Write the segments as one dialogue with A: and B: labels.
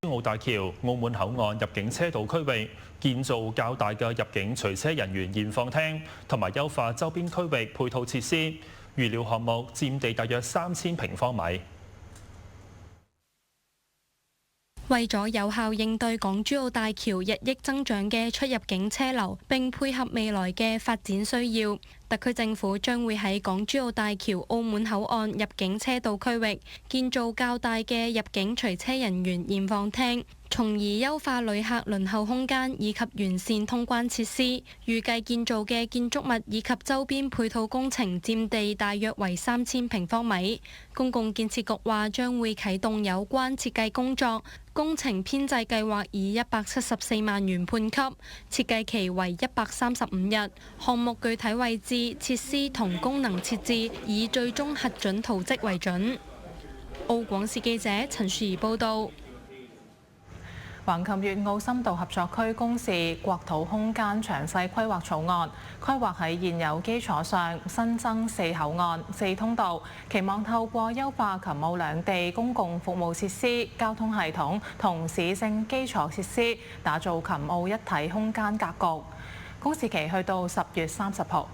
A: 澳大橋、澳門口岸入境車道區域建造較大嘅入境隨車人員驗放廳，同埋優化周邊區域配套設施。預料項目佔地大約3000平方米。
B: 為咗有效應對港珠澳大橋日益增長嘅出入境車流，並配合未來嘅發展需要，特區政府將會喺港珠澳大橋澳門口岸入境車道區域建造較大嘅入境隨車人員驗放廳，從而優化旅客輪候空間以及完善通關設施。預計建造嘅建築物以及周邊配套工程佔地大約為3000平方米。公共建設局話將會啟動有關設計工作，工程編制計劃以174萬元判給，設計期為135日。項目具體位置、設施同功能設置以最終核准圖則為準。澳廣視記者陳樹儀報導。
C: 橫琴粵澳深度合作區公示國土空間詳細規劃草案，規劃喺現有基礎上新增4口岸、4通道，期望透過優化琴澳兩地公共服務設施、交通系統同市政基礎設施，打造琴澳一體空間格局。公示期去到10月30號。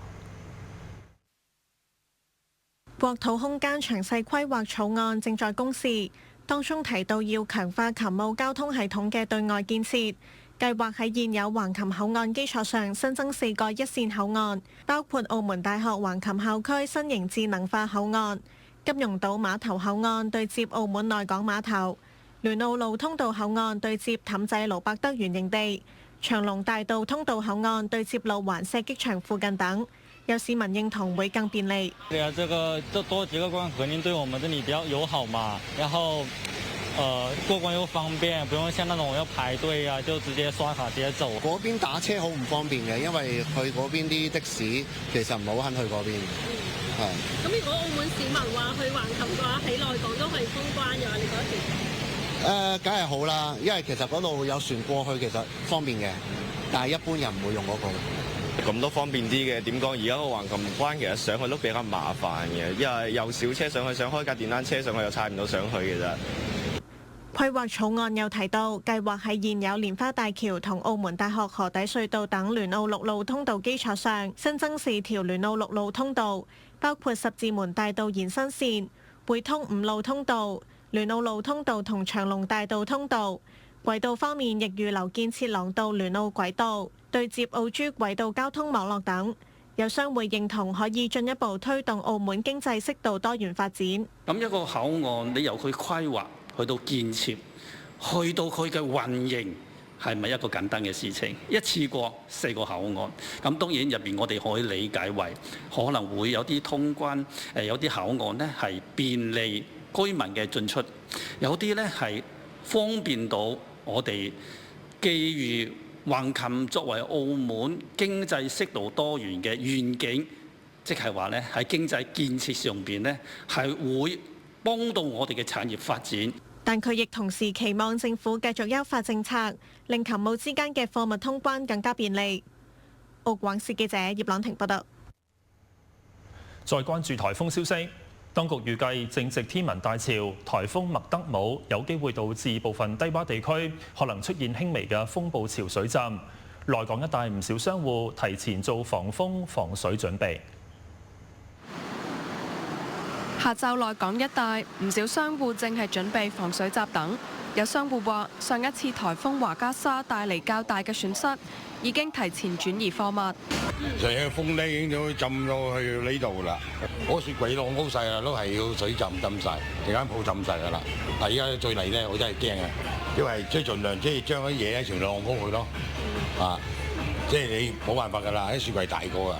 D: 國土空間詳細規劃草案正在公示。當中提到要強化琴澳交通系統嘅對外建設，計劃喺現有橫琴口岸基礎上新增4個一線口岸，包括澳門大學橫琴校區新型智能化口岸、金融島碼頭口岸對接澳門內港碼頭、聯澳路通道口岸對接氹仔盧伯德園營地、長隆大道通道口岸對接路環射擊場附近等。有市民認同會更便利。
E: 對啊，這多幾個關肯定對我們這裡比較友好嘛。然後，過關又方便，不用像那種要排隊啊，就直接刷卡直接走。
F: 嗰邊打車好唔方便嘅，因為去嗰邊啲的士其實唔係好肯去嗰邊。係。
G: 咁如果澳門市民話去橫琴嘅話，喺內港都可以通關嘅話，你覺得點？
F: 梗係好啦，因為其實嗰度有船過去，其實方便嘅，但係一般人唔會用嗰個。
H: 咁都方便啲嘅，點講？而家個橫琴關其實上去都比較麻煩嘅，因為有小車上去，想開架電單車上去又踩唔到上去嘅啫。
D: 規劃草案又提到，計劃喺現有蓮花大橋同澳門大學河底隧道等聯澳陸路通道基礎上，新增4條聯澳陸路通道，包括十字門大道延伸線、匯通5路通道、聯澳路通道同長隆大道通道。軌道方面，亦預留建設廊道聯澳軌道，對接澳珠軌道交通網絡等。有商會認同可以進一步推動澳門經濟適度多元發展。
I: 咁一個口岸，你由佢規劃去到建設，去到佢嘅運營，係咪一個簡單嘅事情？一次過4個口岸，咁當然入邊我哋可以理解為可能會有啲通關，有啲口岸呢係便利居民嘅進出，有啲呢係方便到我哋基於橫琴作為澳門經濟適度多元嘅願景，即係話咧喺經濟建設上邊咧係會幫到我哋嘅產業發展。
D: 但佢亦同時期望政府繼續優化政策，令琴澳之間嘅貨物通關更加便利。澳廣視記者葉朗婷報道。
A: 再關注颱風消息。當局預計正值天文大潮，颱風麥德姆有機會導致部分低窪地區可能出現輕微嘅風暴潮水浸。內港一帶唔少商戶提前做防風防水準備。
J: 下晝內港一帶唔少商戶正係準備防水閘等。有商戶話：上一次颱風華加莎帶嚟較大嘅損失，已經提前轉移貨物。
K: 成日風咧已經都浸到去呢度啦，嗰雪櫃浪好細啊，都係要水浸晒，成間鋪浸晒㗎啦。但係依家最嚟咧，我真係驚啊，因為即係盡量即係將啲嘢全浪高佢咯，啊，即係你冇辦法㗎啦，啲雪櫃大個啊，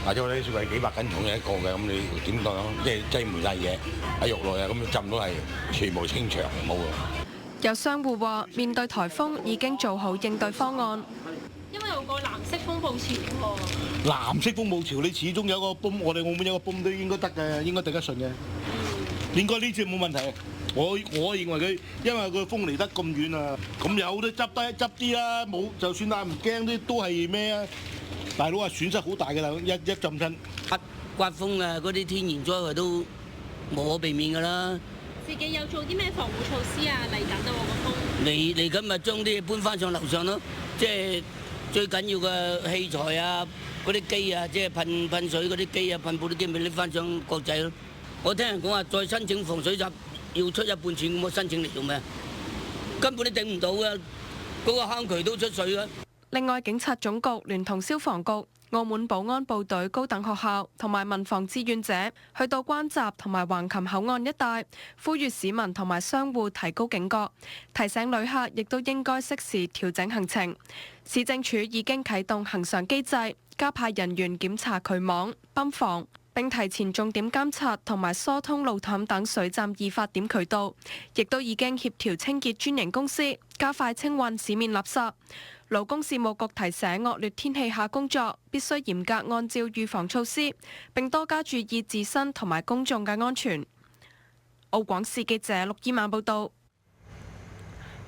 K: 或者我啲雪櫃幾百斤重嘅一個嘅，咁你點當即係擠唔晒嘢喺肉內啊，咁浸到係全部清場冇㗎。
J: 有商戶話：面對颱風已經做好應對方案。
G: 因為有個藍色風暴潮喎。
L: 藍色風暴潮，你始終有個泵，我哋澳門有個泵都應該得嘅，應該頂得順嘅。應該呢次冇問題。我認為佢，因為個風嚟得咁遠啊，咁有得執啲啦，冇就算啦，唔驚啲都係咩啊？大佬話損失好大㗎啦，一浸親。
M: 刮風啊，嗰啲天然災害都無可避免㗎啦。
G: 自己有做啲咩防護措施啊？嚟緊啊，個風
M: 嚟緊咪將啲嘢搬翻上樓上咯，即係最緊要嘅器材啊，嗰啲機啊，即係噴水嗰啲機啊，噴布啲機咪拎翻上國際咯。我聽人講話再申請防水閘要出一半錢，咁我申請嚟做咩？根本都頂唔到嘅，嗰個坑渠都出水嘅。
J: 另外，警察總局聯同消防局、澳門保安部隊高等學校同埋民防志願者去到關閘同埋橫琴口岸一帶，呼籲市民同埋商戶提高警覺，提醒旅客亦都應該適時調整行程。市政署已經啟動恆常機制，加派人員檢查渠網、泵房，並提前重點監察同埋疏通路氹等水站易發點渠道，亦都已經協調清潔專營公司，加快清運市面垃圾。勞工事務局提醒惡劣天氣下工作必須嚴格按照預防措施，並多加注意自身同埋公眾嘅安全。澳廣視記者陸依曼報道。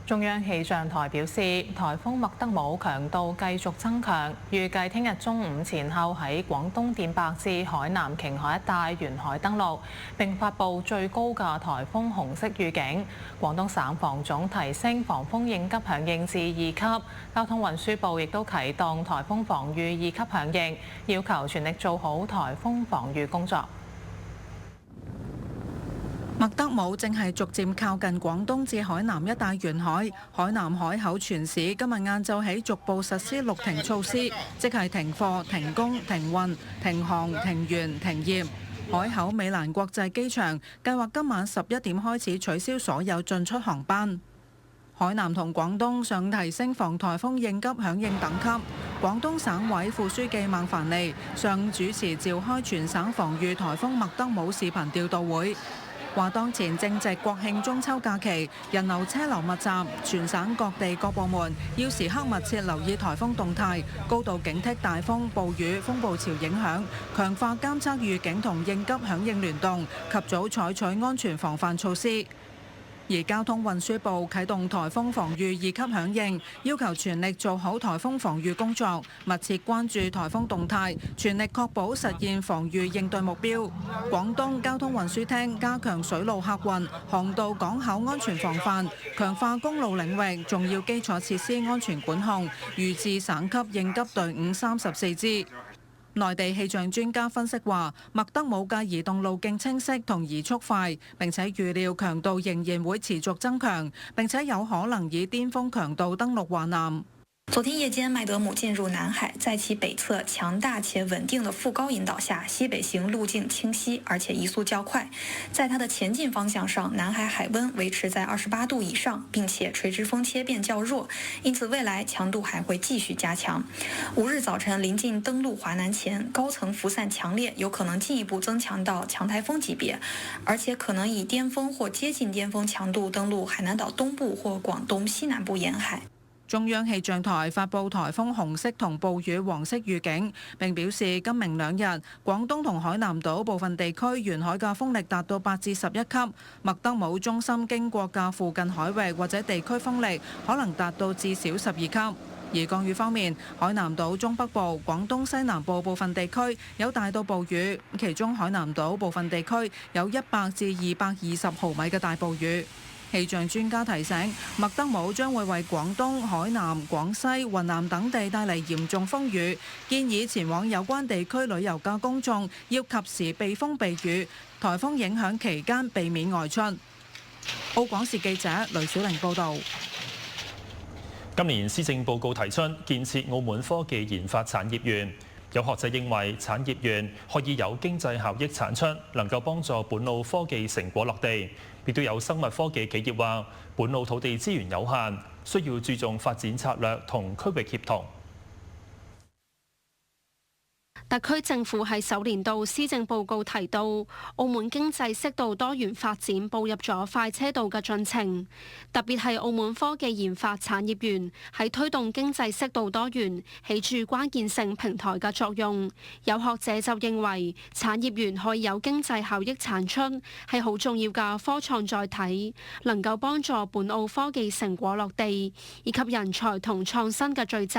C: 中央氣象台表示，颱風麥德姆強度繼續增強，預計聽日中午前後喺廣東電白至海南瓊海一帶沿海登陸，並發布最高嘅颱風紅色預警。廣東省防總提升防風應急響應至2級，交通運輸部亦都啟動颱風防禦2級響應，要求全力做好颱風防禦工作。
N: 麥德姆正係逐漸靠近廣東至海南一帶沿海，海南海口全市今日晏晝起逐步實施陸停措施，即係停課、停工、停運、停航、停園、停業。海口美蘭國際機場計劃今晚11點開始取消所有進出航班。海南同廣東上提升防颱風應急響應等級。廣東省委副書記孟凡利上午主持召開全省防禦颱風麥德姆視頻調度會。話當前正值國慶中秋假期，人流車流密集，全省各地各部門要時刻密切留意颱風動態，高度警惕大風、暴雨、風暴潮影響，強化監測預警同應急響應聯動，及早採取安全防範措施。而交通運輸部啟動颱風防禦2級響應，要求全力做好颱風防禦工作，密切關注颱風動態，全力確保實現防禦應對目標。廣東交通運輸廳加強水路客運、航道港口安全防範，強化公路領域重要基礎設施安全管控，預置省級應急隊伍34支。內地氣象專家分析話，麥德姆嘅移動路徑清晰同移速快，並且預料強度仍然會持續增強，並且有可能以巔峰強度登陸華南。
O: 昨天夜間，麥德姆進入南海，在其北側強大且穩定的副高引導下，西北行路徑清晰，而且移速較快。在它的前進方向上，南海海溫維持在28度以上，並且垂直風切變較弱，因此未來強度還會繼續加強。5日早晨臨近登陸華南前，高層輻散強烈，有可能進一步增強到強颱風級別，而且可能以巔峰或接近巔峰強度登陸海南島東部或廣東西南部沿海。
N: 中央氣象台發布颱風紅色同暴雨黃色預警，並表示今明兩日廣東同海南島部分地區沿海嘅風力達到8至11級，麥德姆中心經過嘅附近海域或者地區風力可能達到至少12級。而降雨方面，海南島中北部、廣東西南部部分地區有大到暴雨，其中海南島部分地區有100至220毫米嘅大暴雨。氣象專家提醒，麥德姆將會為廣東、海南、廣西、雲南等地帶嚟嚴重風雨，建議前往有關地區旅遊嘅公眾要及時避風避雨，颱風影響期間避免外出。澳廣視記者雷小玲報導。
A: 今年施政報告提出建設澳門科技研發產業園，有學者認為產業園可以有經濟效益產出，能夠幫助本澳科技成果落地。亦都有生物科技企業話，本澳土地資源有限，需要注重發展策略同區域協同。
B: 特區政府喺首年度施政報告提到，澳門經濟適度多元發展步入咗快車道嘅進程，特別係澳門科技研發產業園喺推動經濟適度多元起住關鍵性平台嘅作用。有學者就認為，產業園可以有經濟效益產出，係好重要嘅科創載體，能夠幫助本澳科技成果落地，以及人才同創新嘅聚集。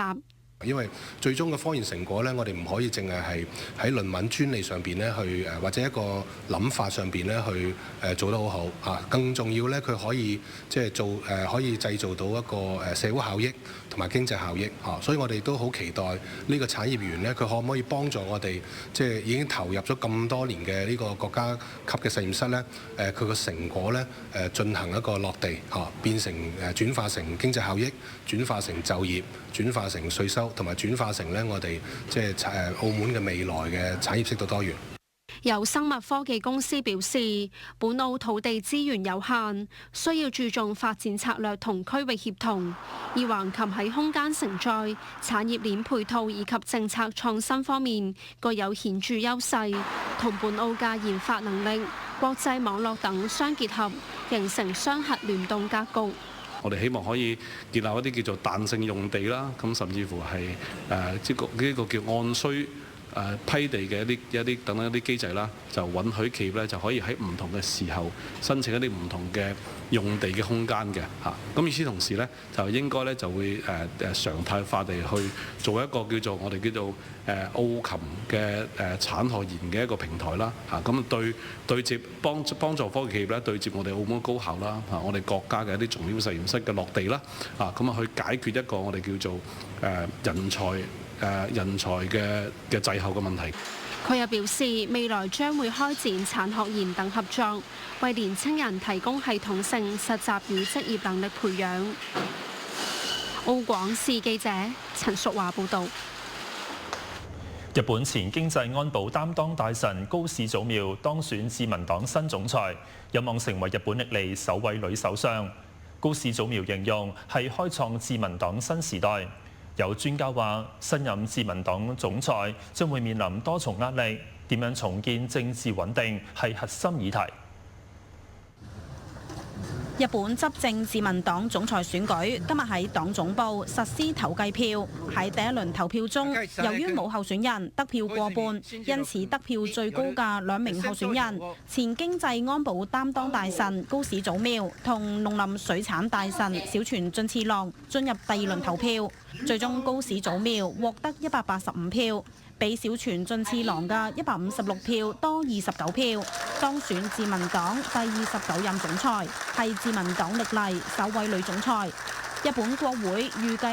P: 因為最終嘅科研成果咧，我哋唔可以淨係喺論文專利上邊咧去或者一個諗法上邊咧去做得好好嚇。更重要咧，佢可以即係可以製造到一個社會效益同埋經濟效益嚇。所以我哋都好期待呢個產業園咧，佢可唔可以幫助我哋即係已經投入咗咁多年嘅呢個國家級嘅實驗室咧？佢個成果咧進行一個落地嚇，變成轉化成經濟效益，轉化成就業，轉化成稅收，同埋轉化成咧我哋即係澳門嘅未來嘅產業適度多元。
B: 有生物科技公司表示，本澳土地資源有限，需要注重發展策略同區域協同。而橫琴喺空間承載、產業鏈配套以及政策創新方面具有顯著優勢，同本澳嘅研發能力、國際網絡等相結合，形成雙核聯動格局。
Q: 我哋希望可以建立一啲叫做彈性用地啦，咁甚至乎係呢個叫按需批地嘅一啲等等一啲機制啦，就允許企業咧就可以喺唔同嘅時候申請一啲唔同嘅用地嘅空間嘅嚇。咁與此同時咧，就應該咧就會常態化地去做一個叫做我哋叫做澳琴嘅產學研嘅一個平台啦嚇。咁對接幫助科技企業咧對接我哋澳門高校啦嚇，我哋國家嘅一啲重點實驗室嘅落地啦嚇，咁啊去解決一個我哋叫做人才嘅滯後嘅問題。
B: 佢又表示，未來將會開展產學研等合作，為年青人提供系統性實習與職業能力培養。澳廣視記者陳淑華報導。
A: 日本前經濟安保擔當大臣高市早苗當選自民黨新總裁，有望成為日本歷嚟首位女首相。高市早苗形容係開創自民黨新時代。有專家話，新任自民黨總裁將會面臨多重壓力，點樣重建政治穩定係核心議題。
R: 日本執政自民黨總裁選舉今日喺黨總部實施投計票，喺第一輪投票中，由於冇候選人得票過半，因此得票最高嘅兩名候選人，前經濟安保擔當大臣高市早苗同農林水產大臣小泉進次郎進入第二輪投票，最終高市早苗獲得185票。比小泉進次郎嘅156票多29票，當選自民黨第29任總裁，係自民黨歷嚟首位女總裁。日本國會預計